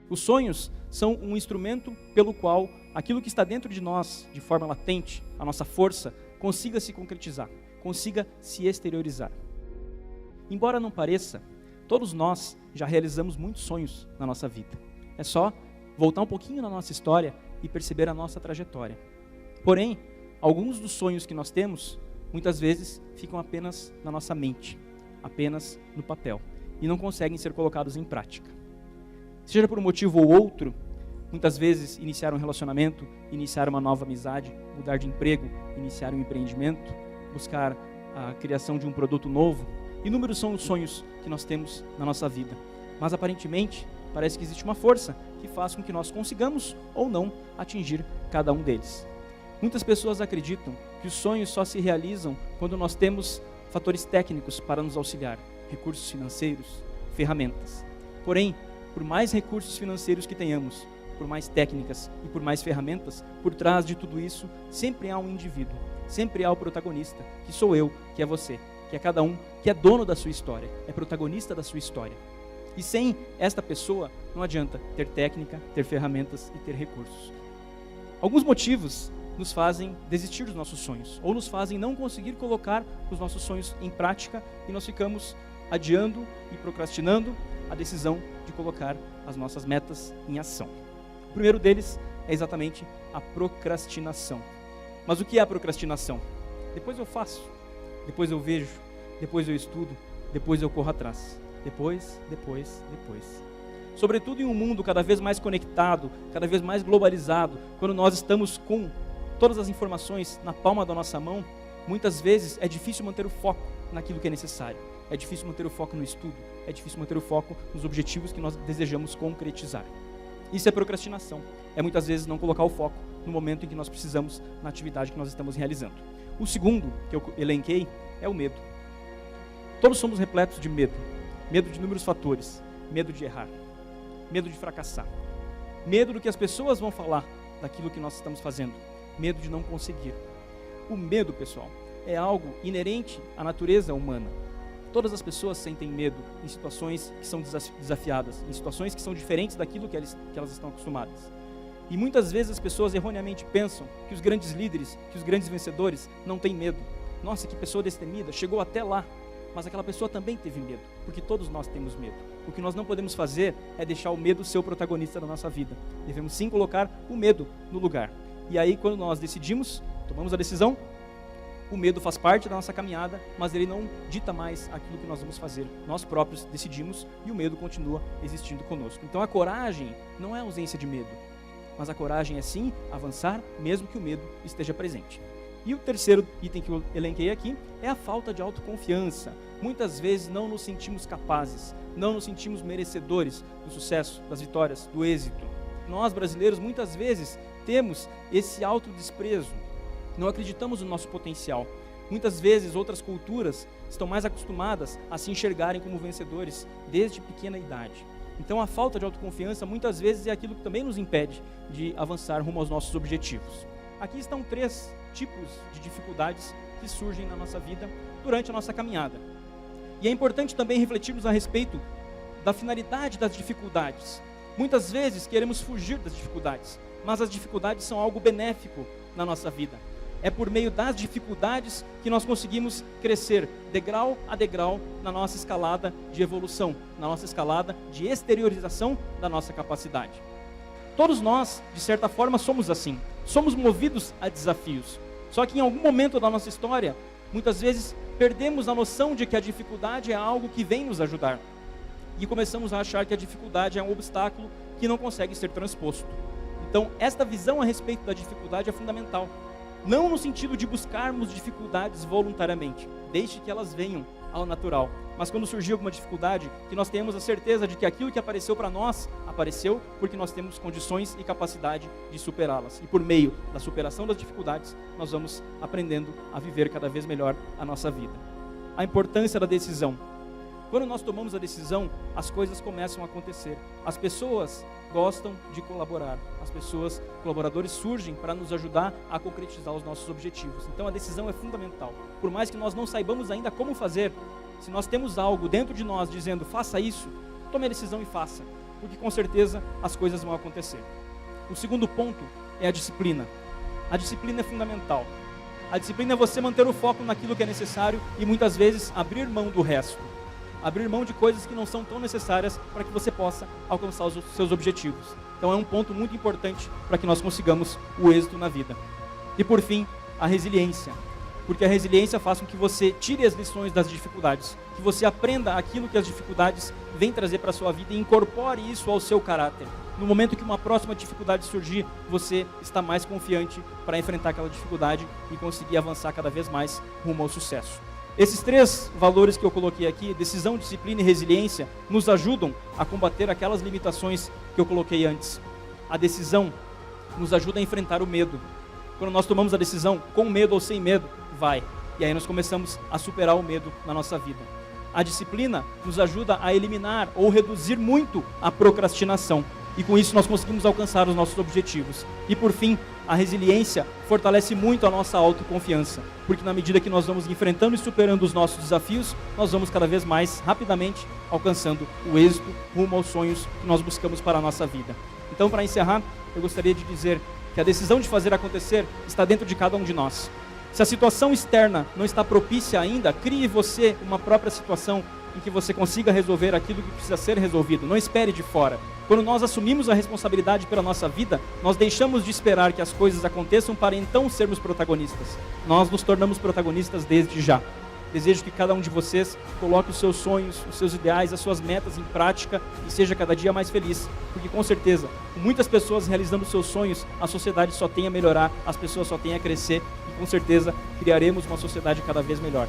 Os sonhos são um instrumento pelo qual aquilo que está dentro de nós, de forma latente, a nossa força, consiga se concretizar, consiga se exteriorizar. Embora não pareça, todos nós já realizamos muitos sonhos na nossa vida. É só voltar um pouquinho na nossa história e perceber a nossa trajetória. Porém, alguns dos sonhos que nós temos, muitas vezes, ficam apenas na nossa mente, apenas no papel, e não conseguem ser colocados em prática. Seja por um motivo ou outro, muitas vezes iniciar um relacionamento, iniciar uma nova amizade, mudar de emprego, iniciar um empreendimento, buscar a criação de um produto novo. Inúmeros são os sonhos que nós temos na nossa vida, mas aparentemente parece que existe uma força que faz com que nós consigamos ou não atingir cada um deles. Muitas pessoas acreditam que os sonhos só se realizam quando nós temos fatores técnicos para nos auxiliar, recursos financeiros, ferramentas. Porém, por mais recursos financeiros que tenhamos, por mais técnicas e por mais ferramentas, por trás de tudo isso, sempre há um indivíduo, sempre há o protagonista, que sou eu, que é você, que é cada um, que é dono da sua história, é protagonista da sua história. E sem esta pessoa, não adianta ter técnica, ter ferramentas e ter recursos. Alguns motivos nos fazem desistir dos nossos sonhos, ou nos fazem não conseguir colocar os nossos sonhos em prática, e nós ficamos adiando e procrastinando a decisão de colocar as nossas metas em ação. O primeiro deles é exatamente a procrastinação. Mas o que é a procrastinação? Depois eu faço, depois eu vejo, depois eu estudo, depois eu corro atrás. Depois. Sobretudo em um mundo cada vez mais conectado, cada vez mais globalizado, quando nós estamos com todas as informações na palma da nossa mão, muitas vezes é difícil manter o foco naquilo que é necessário. É difícil manter o foco no estudo, é difícil manter o foco nos objetivos que nós desejamos concretizar. Isso é procrastinação, é muitas vezes não colocar o foco no momento em que nós precisamos na atividade que nós estamos realizando. O segundo que eu elenquei é o medo. Todos somos repletos de medo de inúmeros fatores, medo de errar, medo de fracassar, medo do que as pessoas vão falar daquilo que nós estamos fazendo, medo de não conseguir. O medo, pessoal, é algo inerente à natureza humana. Todas as pessoas sentem medo em situações que são desafiadas, em situações que são diferentes daquilo que elas estão acostumadas. E muitas vezes as pessoas erroneamente pensam que os grandes líderes, que os grandes vencedores não têm medo. Nossa, que pessoa destemida, chegou até lá. Mas aquela pessoa também teve medo, porque todos nós temos medo. O que nós não podemos fazer é deixar o medo ser o protagonista da nossa vida. Devemos sim colocar o medo no lugar. E aí, quando nós decidimos, tomamos a decisão, o medo faz parte da nossa caminhada, mas ele não dita mais aquilo que nós vamos fazer. Nós próprios decidimos e o medo continua existindo conosco. Então a coragem não é ausência de medo, mas a coragem é sim avançar, mesmo que o medo esteja presente. E o terceiro item que eu elenquei aqui é a falta de autoconfiança. Muitas vezes não nos sentimos capazes, não nos sentimos merecedores do sucesso, das vitórias, do êxito. Nós, brasileiros, muitas vezes temos esse autodesprezo, não acreditamos no nosso potencial. Muitas vezes outras culturas estão mais acostumadas a se enxergarem como vencedores desde pequena idade. Então a falta de autoconfiança muitas vezes é aquilo que também nos impede de avançar rumo aos nossos objetivos. Aqui estão 3 tipos de dificuldades que surgem na nossa vida durante a nossa caminhada. E é importante também refletirmos a respeito da finalidade das dificuldades. Muitas vezes queremos fugir das dificuldades, mas as dificuldades são algo benéfico na nossa vida. É por meio das dificuldades que nós conseguimos crescer degrau a degrau na nossa escalada de evolução, na nossa escalada de exteriorização da nossa capacidade. Todos nós, de certa forma, somos assim. Somos movidos a desafios. Só que em algum momento da nossa história, muitas vezes perdemos a noção de que a dificuldade é algo que vem nos ajudar. E começamos a achar que a dificuldade é um obstáculo que não consegue ser transposto. Então, esta visão a respeito da dificuldade é fundamental. Não no sentido de buscarmos dificuldades voluntariamente. Deixe que elas venham ao natural. Mas quando surgir alguma dificuldade, que nós tenhamos a certeza de que aquilo que apareceu para nós, apareceu porque nós temos condições e capacidade de superá-las. E por meio da superação das dificuldades, nós vamos aprendendo a viver cada vez melhor a nossa vida. A importância da decisão. Quando nós tomamos a decisão, as coisas começam a acontecer. As pessoas gostam de colaborar. Colaboradores surgem para nos ajudar a concretizar os nossos objetivos. Então a decisão é fundamental. Por mais que nós não saibamos ainda como fazer, se nós temos algo dentro de nós dizendo, faça isso, tome a decisão e faça. porque com certeza as coisas vão acontecer. O segundo ponto é a disciplina. A disciplina é fundamental. A disciplina é você manter o foco naquilo que é necessário e muitas vezes abrir mão do resto. Abrir mão de coisas que não são tão necessárias para que você possa alcançar os seus objetivos. Então é um ponto muito importante para que nós consigamos o êxito na vida. E por fim, a resiliência. Porque a resiliência faz com que você tire as lições das dificuldades, que você aprenda aquilo que as dificuldades vêm trazer para a sua vida e incorpore isso ao seu caráter. No momento que uma próxima dificuldade surgir, você está mais confiante para enfrentar aquela dificuldade e conseguir avançar cada vez mais rumo ao sucesso. Esses 3 valores que eu coloquei aqui, decisão, disciplina e resiliência, nos ajudam a combater aquelas limitações que eu coloquei antes. A decisão nos ajuda a enfrentar o medo. Quando nós tomamos a decisão, com medo ou sem medo, vai. E aí nós começamos a superar o medo na nossa vida. A disciplina nos ajuda a eliminar ou reduzir muito a procrastinação. E com isso nós conseguimos alcançar os nossos objetivos. E por fim, a resiliência fortalece muito a nossa autoconfiança. Porque na medida que nós vamos enfrentando e superando os nossos desafios, nós vamos cada vez mais rapidamente alcançando o êxito rumo aos sonhos que nós buscamos para a nossa vida. Então, para encerrar, eu gostaria de dizer que a decisão de fazer acontecer está dentro de cada um de nós. Se a situação externa não está propícia ainda, crie você uma própria situação em que você consiga resolver aquilo que precisa ser resolvido. Não espere de fora. Quando nós assumimos a responsabilidade pela nossa vida, nós deixamos de esperar que as coisas aconteçam para então sermos protagonistas. Nós nos tornamos protagonistas desde já. Desejo que cada um de vocês coloque os seus sonhos, os seus ideais, as suas metas em prática e seja cada dia mais feliz. Porque com certeza, com muitas pessoas realizando seus sonhos, a sociedade só tem a melhorar, as pessoas só têm a crescer e com certeza criaremos uma sociedade cada vez melhor.